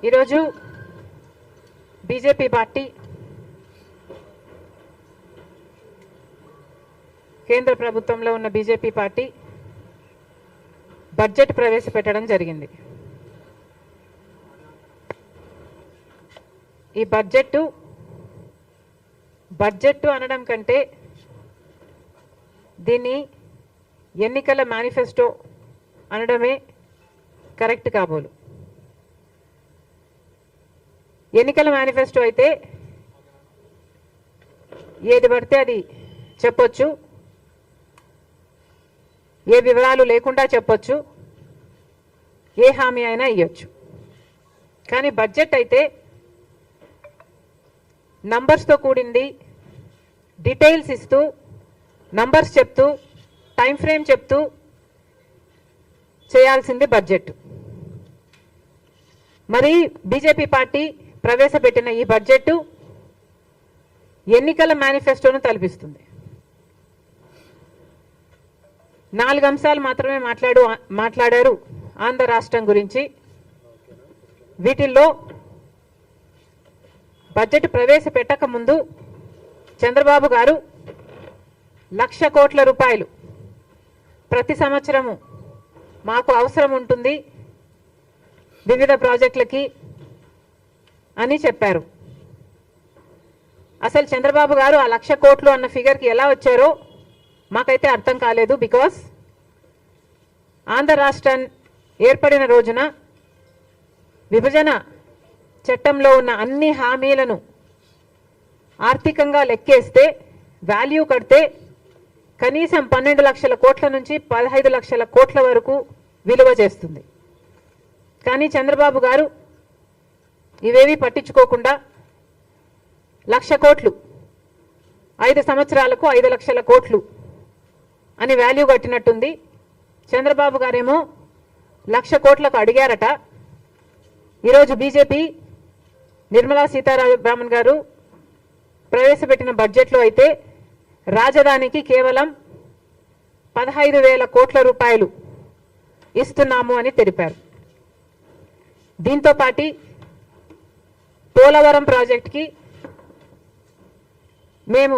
ఈరోజు BJP party కేంద్ర ప్రభుత్వంలో ఉన్న బీజేపీ పార్టీ బడ్జెట్ ప్రవేశపెట్టడం జరిగింది. ఈ బడ్జెట్ అనడం కంటే దీన్ని ఎన్నికల మేనిఫెస్టో అనడమే కరెక్ట్ కాబోలు. ఎన్నికల మేనిఫెస్టో అయితే ఏది పడితే అది చెప్పొచ్చు, ఏ వివరాలు లేకుండా చెప్పొచ్చు, ఏ హామీ అయినా ఇవ్వచ్చు. కానీ బడ్జెట్ అయితే నంబర్స్తో కూడింది, డీటెయిల్స్ ఇస్తూ, నంబర్స్ చెప్తూ, టైం ఫ్రేమ్ చెప్తూ చేయాల్సింది బడ్జెట్. మరి బీజేపీ పార్టీ ప్రవేశపెట్టిన ఈ బడ్జెట్ ఎన్నికల మేనిఫెస్టోను తలపిస్తుంది. 4 అంశాలు మాత్రమే మాట్లాడారు ఆంధ్ర రాష్ట్రం గురించి. వీటిల్లో బడ్జెట్ ప్రవేశపెట్టక ముందు చంద్రబాబు గారు 1,00,000 కోట్ల రూపాయలు ప్రతి సంవత్సరము మాకు అవసరం ఉంటుంది వివిధ ప్రాజెక్టులకి అని చెప్పారు. అసలు చంద్రబాబు గారు ఆ 1,00,000 కోట్లు అన్న ఫిగర్కి ఎలా వచ్చారో మాకైతే అర్థం కాలేదు. బికాస్ ఆంధ్ర రాష్ట్రం ఏర్పడిన రోజున విభజన చట్టంలో ఉన్న అన్ని హామీలను ఆర్థికంగా లెక్కేస్తే వాల్యూ కడితే కనీసం 12 లక్షల కోట్ల నుంచి 15 లక్షల కోట్ల వరకు విలువ చేస్తుంది. కానీ చంద్రబాబు గారు ఇవేవి పట్టించుకోకుండా 1,00,000 కోట్లు 5 సంవత్సరాలకు 5 లక్షల కోట్లు అని వాల్యూ కట్టినట్టుంది. చంద్రబాబు గారేమో 1,00,000 కోట్లకు అడిగారట. ఈరోజు బీజేపీ నిర్మలా సీతారామన్ గారు ప్రవేశపెట్టిన బడ్జెట్లో అయితే రాజధానికి కేవలం 15,000 కోట్ల రూపాయలు ఇస్తున్నాము అని తెలిపారు. దీంతో పాటు పోలవరం ప్రాజెక్టుకి మేము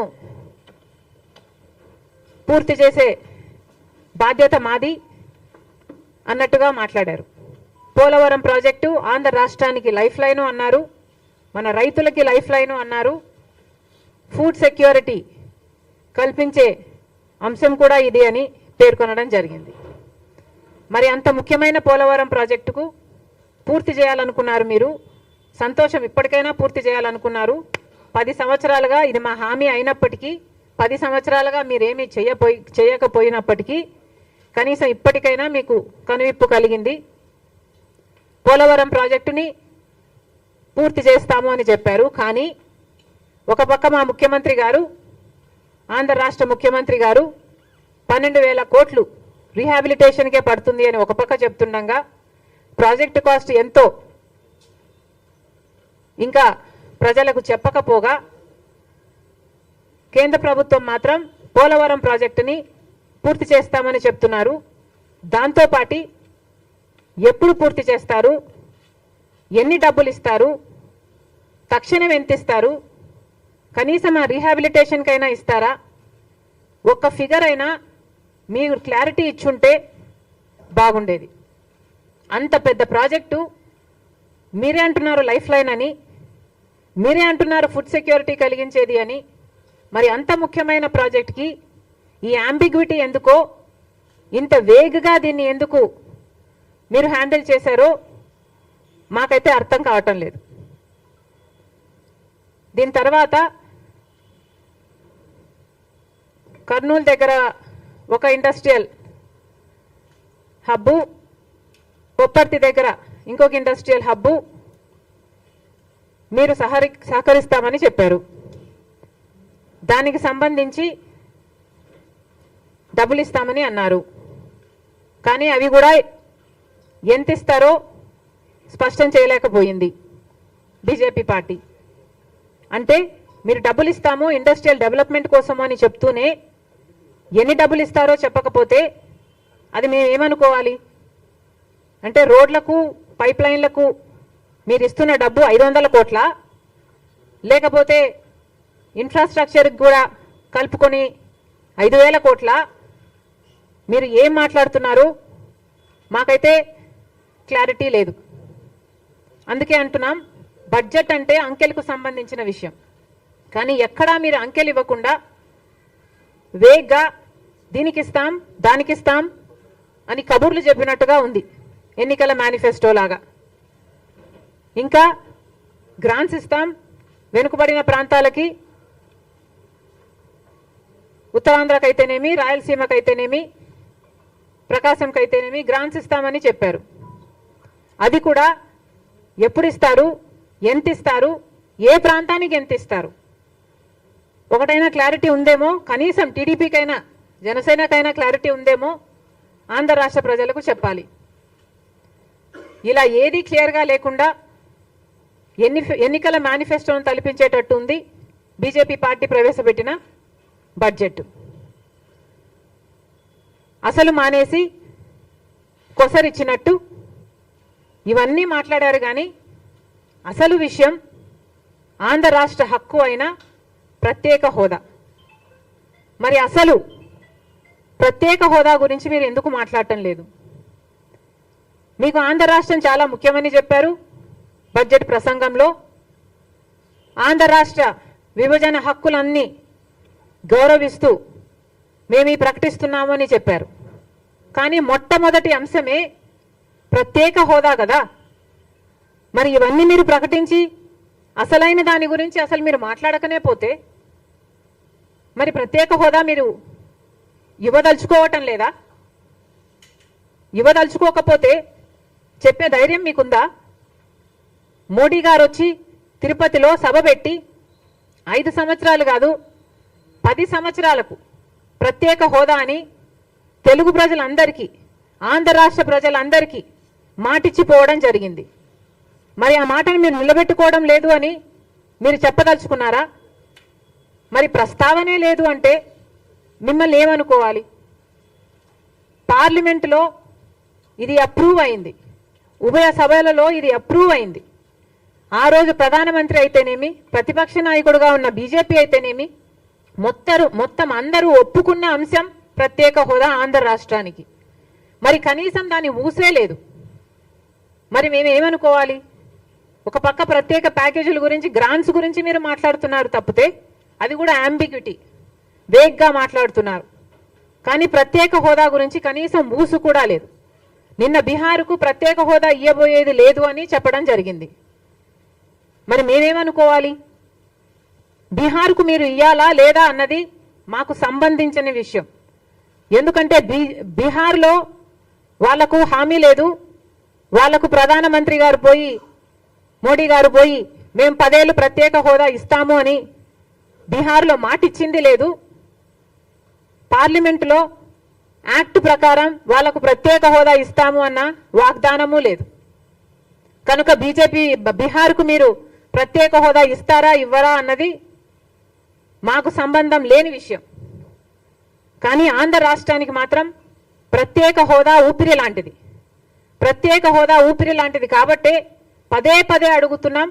పూర్తి చేసే బాధ్యత మాది అన్నట్టుగా మాట్లాడారు. పోలవరం ప్రాజెక్టు ఆంధ్ర రాష్ట్రానికి లైఫ్ లైను అన్నారు, మన రైతులకి లైఫ్ లైను అన్నారు, ఫుడ్ సెక్యూరిటీ కల్పించే అంశం కూడా ఇది అని పేర్కొనడం జరిగింది. మరి అంత ముఖ్యమైన పోలవరం ప్రాజెక్టుకు పూర్తి చేయాలనుకున్నారు మీరు, సంతోషం, ఇప్పటికైనా పూర్తి చేయాలనుకున్నారు. 10 సంవత్సరాలుగా ఇది మా హామీ అయినప్పటికీ 10 సంవత్సరాలుగా మీరేమీ చేయకపోయినప్పటికీ కనీసం ఇప్పటికైనా మీకు కనువిప్పు కలిగింది. పోలవరం ప్రాజెక్టుని పూర్తి చేస్తాము అని చెప్పారు. కానీ ఒక పక్క మా ముఖ్యమంత్రి గారు, ఆంధ్ర రాష్ట్ర ముఖ్యమంత్రి గారు 12,000 కోట్లు రీహాబిలిటేషన్కే పడుతుంది అని ఒక పక్క చెప్తుండగా ప్రాజెక్టు కాస్ట్ ఎంతో ఇంకా ప్రజలకు చెప్పకపోగా కేంద్ర ప్రభుత్వం మాత్రం పోలవరం ప్రాజెక్టుని పూర్తి చేస్తామని చెప్తున్నారు. దాంతోపాటు ఎప్పుడు పూర్తి చేస్తారు, ఎన్ని డబ్బులు ఇస్తారు, తక్షణం ఎంత ఇస్తారు, కనీసం ఆ రీహాబిలిటేషన్కైనా ఇస్తారా, ఒక్క ఫిగర్ అయినా మీరు క్లారిటీ ఇచ్చుంటే బాగుండేది. అంత పెద్ద ప్రాజెక్టు మీరే అంటున్నారు లైఫ్ లైన్ అని, మీరే అంటున్నారు ఫుడ్ సెక్యూరిటీ కలిగించేది అని. మరి అంత ముఖ్యమైన ప్రాజెక్ట్కి ఈ అంబిగ్విటీ ఎందుకో, ఇంత వేగంగా దీన్ని ఎందుకు మీరు హ్యాండిల్ చేశారో మాకైతే అర్థం కావటం లేదు. దీని తర్వాత కర్నూలు దగ్గర ఒక ఇండస్ట్రియల్ హబ్బు, కొప్పర్తి దగ్గర ఇంకొక ఇండస్ట్రియల్ హబ్బు మీరు సహకరిస్తామని చెప్పారు. దానికి సంబంధించి డబ్బులు ఇస్తామని అన్నారు. కానీ అవి కూడా ఎంత ఇస్తారో స్పష్టం చేయలేకపోయింది బీజేపీ పార్టీ. అంటే మీరు డబ్బులు ఇస్తాము ఇండస్ట్రియల్ డెవలప్మెంట్ కోసము అని చెప్తూనే ఎన్ని డబ్బులు ఇస్తారో చెప్పకపోతే అది మేము ఏమనుకోవాలి? అంటే రోడ్లకు, పైప్ లైన్లకు మీరు ఇస్తున్న డబ్బు 500 కోట్ల, లేకపోతే ఇన్ఫ్రాస్ట్రక్చర్కి కూడా కలుపుకొని 5,000 కోట్ల? మీరు ఏం మాట్లాడుతున్నారు? మాకైతే క్లారిటీ లేదు. అందుకే అంటున్నాం, బడ్జెట్ అంటే అంకెలకు సంబంధించిన విషయం. కానీ ఎక్కడా మీరు అంకెలు ఇవ్వకుండా వేగ్గా దీనికి ఇస్తాం దానికి ఇస్తాం అని కబుర్లు చెప్పినట్టుగా ఉంది, ఎన్నికల మేనిఫెస్టో లాగా. ఇంకా గ్రాంట్స్ ఇస్తాం వెనుకబడిన ప్రాంతాలకి, ఉత్తరాంధ్రకైతేనేమి, రాయలసీమకైతేనేమి, ప్రకాశంకైతేనేమి గ్రాంట్స్ ఇస్తామని చెప్పారు. అది కూడా ఎప్పుడు ఇస్తారు, ఎంత ఇస్తారు, ఏ ప్రాంతానికి ఎంత ఇస్తారు, ఒకటైనా క్లారిటీ ఉందేమో, కనీసం టీడీపీకైనా జనసేనకైనా క్లారిటీ ఉందేమో ఆంధ్ర రాష్ట్ర ప్రజలకు చెప్పాలి. ఇలా ఏది క్లియర్గా లేకుండా ఎన్నికల మేనిఫెస్టోను తలపించేటట్టు ఉంది బీజేపీ పార్టీ ప్రవేశపెట్టిన బడ్జెట్. అసలు మానేసి కొసరిచ్చినట్టు ఇవన్నీ మాట్లాడారు. కానీ అసలు విషయం ఆంధ్ర రాష్ట్ర హక్కు అయిన ప్రత్యేక హోదా. మరి అసలు ప్రత్యేక హోదా గురించి మీరు ఎందుకు మాట్లాడటం లేదు? మీకు ఆంధ్ర రాష్ట్రం చాలా ముఖ్యమని చెప్పారు బడ్జెట్ ప్రసంగంలో. ఆంధ్ర రాష్ట్ర విభజన హక్కులన్నీ గౌరవిస్తూ మేము ప్రకటిస్తున్నాము అని చెప్పారు. కానీ మొట్టమొదటి అంశమే ప్రత్యేక హోదా కదా. మరి ఇవన్నీ మీరు ప్రకటించి అసలైన దాని గురించి అసలు మీరు మాట్లాడకనే పోతే మరి ప్రత్యేక హోదా మీరు ఇవ్వదలుచుకోవటం లేదా? ఇవ్వదలుచుకోకపోతే చెప్పే ధైర్యం మీకుందా? మోడీ గారు వచ్చి తిరుపతిలో సభ పెట్టి 5 సంవత్సరాలు కాదు 10 సంవత్సరాలకు ప్రత్యేక హోదా అని తెలుగు ప్రజలందరికీ, ఆంధ్ర రాష్ట్ర ప్రజలందరికీ మాటిచ్చిపోవడం జరిగింది. మరి ఆ మాటను మీరు నిలబెట్టుకోవడం లేదు అని మీరు చెప్పదలుచుకున్నారా? మరి ప్రస్తావనే లేదు అంటే మిమ్మల్ని ఏమనుకోవాలి? పార్లమెంటులో ఇది అప్రూవ్ అయింది, ఉభయ సభలలో ఇది అప్రూవ్ అయింది. ఆ రోజు ప్రధానమంత్రి అయితేనేమి, ప్రతిపక్ష నాయకుడుగా ఉన్న బీజేపీ అయితేనేమి, మొత్తం అందరూ ఒప్పుకున్న అంశం ప్రత్యేక హోదా ఆంధ్ర రాష్ట్రానికి. మరి కనీసం దాన్ని ఊసే లేదు. మరి మేము ఏమనుకోవాలి? ఒక పక్క ప్రత్యేక ప్యాకేజీల గురించి, గ్రాంట్స్ గురించి మీరు మాట్లాడుతున్నారు తప్పితే, అది కూడా అంబిగ్యూటీ, వేగ్గా మాట్లాడుతున్నారు. కానీ ప్రత్యేక హోదా గురించి కనీసం ఊసు కూడా లేదు. నిన్న బీహార్కు ప్రత్యేక హోదా ఇవ్వబోయేది లేదు అని చెప్పడం జరిగింది. మరి మేమేమనుకోవాలి? బీహార్కు మీరు ఇయ్యాలా లేదా అన్నది మాకు సంబంధించిన విషయం. ఎందుకంటే బీహార్లో వాళ్లకు హామీ లేదు. వాళ్లకు ప్రధానమంత్రి గారు పోయి, మోడీ గారు పోయి మేము 10 ఏళ్ళు ప్రత్యేక హోదా ఇస్తాము అని బీహార్లో మాట ఇచ్చింది లేదు. పార్లమెంటులో యాక్ట్ ప్రకారం వాళ్లకు ప్రత్యేక హోదా ఇస్తాము అన్న వాగ్దానము లేదు. కనుక బీహార్కు మీరు ప్రత్యేక హోదా ఇస్తారా ఇవ్వరా అన్నది మాకు సంబంధం లేని విషయం. కానీ ఆంధ్ర రాష్ట్రానికి మాత్రం ప్రత్యేక హోదా ఊపిరి లాంటిది. ప్రత్యేక హోదా ఊపిరి లాంటిది కాబట్టే పదే అడుగుతున్నాం.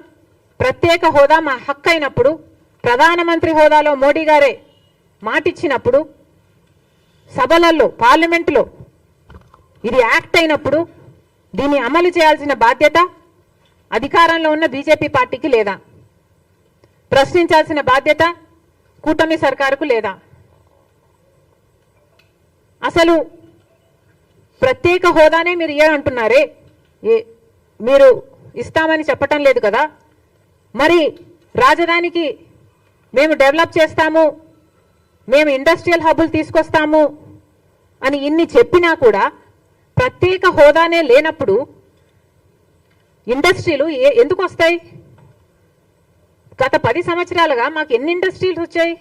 ప్రత్యేక హోదా మా హక్కు అయినప్పుడు, ప్రధానమంత్రి హోదాలో మోడీ గారే మాటిచ్చినప్పుడు, సభలలో పార్లమెంటులో ఇది యాక్ట్ అయినప్పుడు దీన్ని అమలు చేయాల్సిన బాధ్యత అధికారంలో ఉన్న బీజేపీ పార్టీకి లేదా? ప్రశ్నించాల్సిన బాధ్యత కూటమి సర్కారుకు లేదా? అసలు ప్రత్యేక హోదానే మీరు అంటున్నారే, మీరు ఇస్తామని చెప్పటం లేదు కదా. మరి రాజధానికి మేము డెవలప్ చేస్తాము, మేము ఇండస్ట్రియల్ హబ్బులు తీసుకొస్తాము అని ఇన్ని చెప్పినా కూడా ప్రత్యేక హోదానే లేనప్పుడు ఇండస్ట్రీలు ఎందుకు వస్తాయి? గత 10 సంవత్సరాలుగా మాకు ఎన్ని ఇండస్ట్రీలు వచ్చాయి?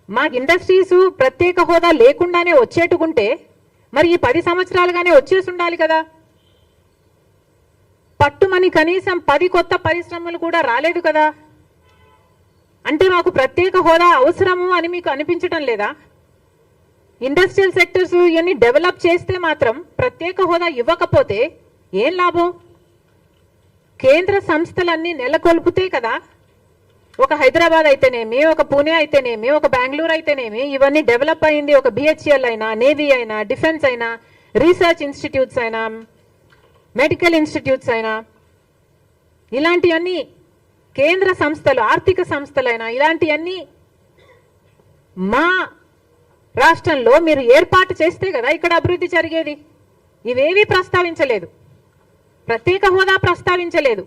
మాకు ఇండస్ట్రీస్ ప్రత్యేక హోదా లేకుండానే వచ్చేట్టుకుంటే మరి ఈ 10 సంవత్సరాలుగానే వచ్చేసి ఉండాలి కదా. పట్టుమని కనీసం 10 కొత్త పరిశ్రమలు కూడా రాలేదు కదా. అంటే మాకు ప్రత్యేక హోదా అవసరము అని మీకు అనిపించటం లేదా? ఇండస్ట్రియల్ సెక్టర్స్ ఇవన్నీ డెవలప్ చేస్తే మాత్రం ప్రత్యేక హోదా ఇవ్వకపోతే ఏం లాభం? కేంద్ర సంస్థలన్నీ నెలకొల్పితే కదా ఒక హైదరాబాద్ అయితేనేమి, ఒక పూణే అయితేనేమి, ఒక బెంగళూరు అయితేనేమి ఇవన్నీ డెవలప్ అయింది. ఒక బిహెచ్ఎల్ అయినా, నేవీ అయినా, డిఫెన్స్ అయినా, రీసెర్చ్ ఇన్స్టిట్యూట్స్ అయినా, మెడికల్ ఇన్స్టిట్యూట్స్ అయినా, ఇలాంటివన్నీ కేంద్ర సంస్థలు, ఆర్థిక సంస్థలైనా ఇలాంటివన్నీ మా రాష్ట్రంలో మీరు ఏర్పాటు చేస్తే కదా ఇక్కడ అభివృద్ధి జరిగేది. ఇవేవి ప్రస్తావించలేదు. ప్రత్యేక హోదా ప్రస్తావించలేదు.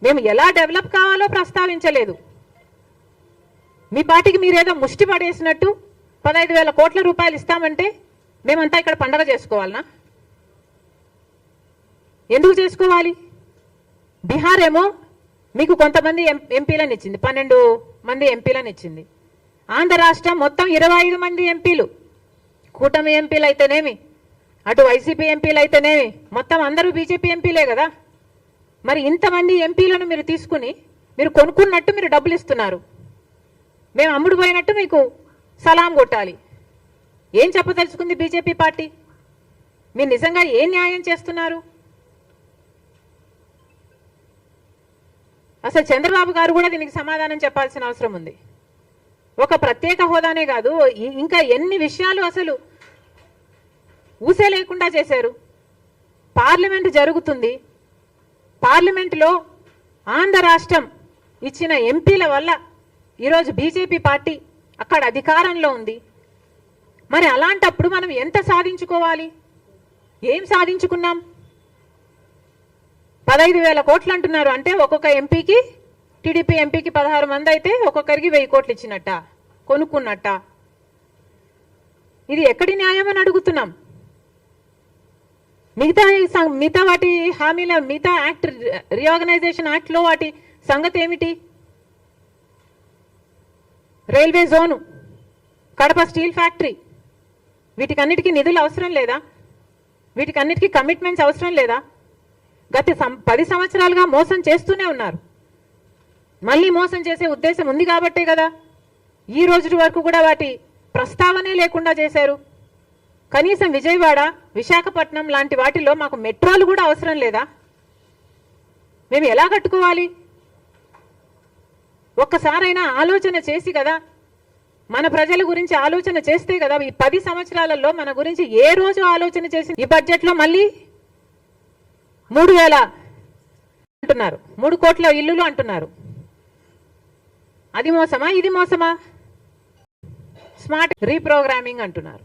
మేము ఎలా డెవలప్ కావాలో ప్రస్తావించలేదు. మీ పార్టీకి మీరేదో ముష్టి పడేసినట్టు 15,000 కోట్ల రూపాయలు ఇస్తామంటే మేమంతా ఇక్కడ పండగ చేసుకోవాలనా? ఎందుకు చేసుకోవాలి? బీహార్ ఏమో మీకు కొంతమంది ఎంపీలను ఇచ్చింది, 12 మంది ఎంపీలను ఇచ్చింది. ఆంధ్ర రాష్ట్రం మొత్తం 25 మంది ఎంపీలు, కూటమి ఎంపీలు అయితేనేమి, అటు వైసీపీ ఎంపీలు అయితేనేమి, మొత్తం అందరూ బీజేపీ ఎంపీలే కదా. మరి ఇంతమంది ఎంపీలను మీరు తీసుకుని మీరు కొనుక్కున్నట్టు మీరు డబ్బులు ఇస్తున్నారు. మేము అమ్ముడు పోయినట్టు మీకు సలాం కొట్టాలి. ఏం చెప్పదలుచుకుంది బీజేపీ పార్టీ? మీరు నిజంగా ఏం న్యాయం చేస్తున్నారు? అసలు చంద్రబాబు గారు కూడా దీనికి సమాధానం చెప్పాల్సిన అవసరం ఉంది. ఒక ప్రత్యేక హోదానే కాదు, ఇంకా ఎన్ని విషయాలు అసలు ఊసే లేకుండా చేశారు. పార్లమెంటు జరుగుతుంది, పార్లమెంటులో ఆంధ్ర రాష్ట్రం ఇచ్చిన ఎంపీల వల్ల ఈరోజు బీజేపీ పార్టీ అక్కడ అధికారంలో ఉంది. మరి అలాంటప్పుడు మనం ఎంత సాధించుకోవాలి? ఏం సాధించుకున్నాం? 15,000 కోట్లు అంటున్నారు. అంటే ఒక్కొక్క ఎంపీకి, టీడీపీ ఎంపీకి 16 మంది అయితే ఒక్కొక్కరికి 1000 కోట్లు ఇచ్చినట్ట, కొనుక్కున్నట్ట. ఇది ఎక్కడి న్యాయం అని అడుగుతున్నాం. మిగతా వాటి హామీల, మిగతా యాక్ట్, రీఆర్గనైజేషన్ యాక్ట్ లో వాటి సంగతి ఏమిటి? Railway zone, Kadapa steel factory, వీటికన్నిటికీ నిధులు అవసరం లేదా? వీటికన్నిటికీ కమిట్మెంట్స్ అవసరం లేదా? గత 10 సంవత్సరాలుగా మోసం చేస్తూనే ఉన్నారు. మళ్ళీ మోసం చేసే ఉద్దేశం ఉంది కాబట్టే కదా ఈ రోజు వరకు కూడా వాటి ప్రస్తావనే లేకుండా చేశారు. కనీసం విజయవాడ, విశాఖపట్నం లాంటి వాటిలో మాకు మెట్రోలు కూడా అవసరం లేదా? మేము ఎలా కట్టుకోవాలి? ఒక్కసారైనా ఆలోచన చేసి కదా, మన ప్రజల గురించి ఆలోచన చేస్తే కదా. ఈ 10 సంవత్సరాలలో మన గురించి ఏ రోజు ఆలోచన చేసి ఈ బడ్జెట్లో మళ్ళీ 3,000 అంటున్నారు, 3 కోట్ల ఇల్లులు అంటున్నారు. అది మోసమా? ఇది మోసమా? స్మార్ట్ రీప్రోగ్రామింగ్ అంటున్నారు.